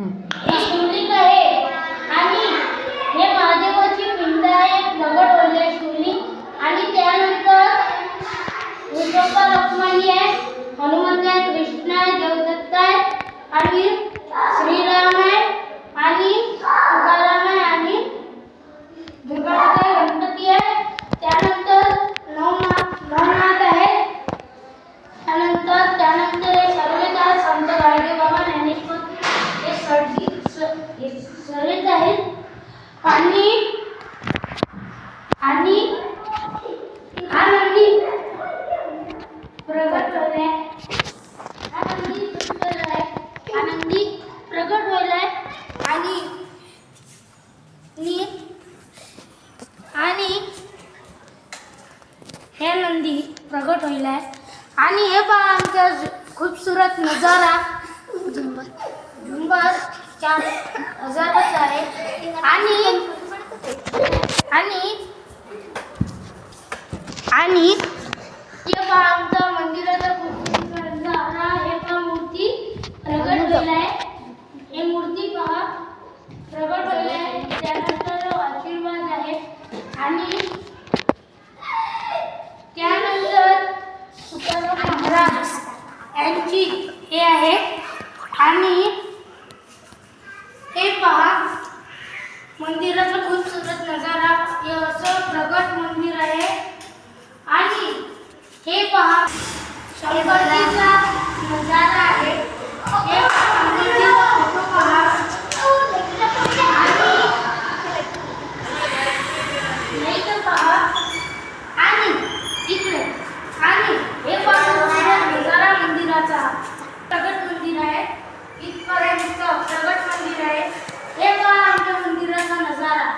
शिवलिंग आहे आणि हे महादेवाची पिंड आहे. दगड ओढले शिवलिंग आणि त्यानंतर विठोबा रखुमाई आहे, हनुमंत आहे, कृष्ण आहे, देवदत्त आहे आणि श्रीराम आहे आणि तुकाराम आहे आणि दुर्गामाता आहे, गणपती आहे. त्यानंतर नवनाथ आहे. त्यानंतर हे सर्वच आहेत. संत गाडगे बाबा, ज्ञानेश्वर हे सर्वच आहेत. आणि हा नंदी प्रगट होईल आहे. हा नंदी प्रगट होईल आहे आणि हे नंदी प्रगट होईल आहे आणि हे पहा आमचा खूबसूरत नजारा. झुंबर 4000च आहे आणि हे पहा आमचा मंदिराचा खूबसूरत नजारा. हे पहा मूर्ती प्रगट होईल आहे. हे मूर्ती पहा प्रगट होईल आहे. त्यानंतर आशीर्वाद आहे आणि त्यानंतर तुकाराम महाराज यांची हे आहे आणि हे पहा मंदिराचा खूबसूरत नजारा. हे असं प्रगट मंदिर आहे आणि हे पहा शंकरजीचा नजारा आहे. हे शंकरजीचा फोटो पहा आणि इथं पहा आणि इकडे आणि हे पहा नजारा मंदिराचा. प्रगट मंदिर आहे. इथपर्यंत प्रगट मंदिर आहे. हे पहा आमच्या मंदिराचा नजारा.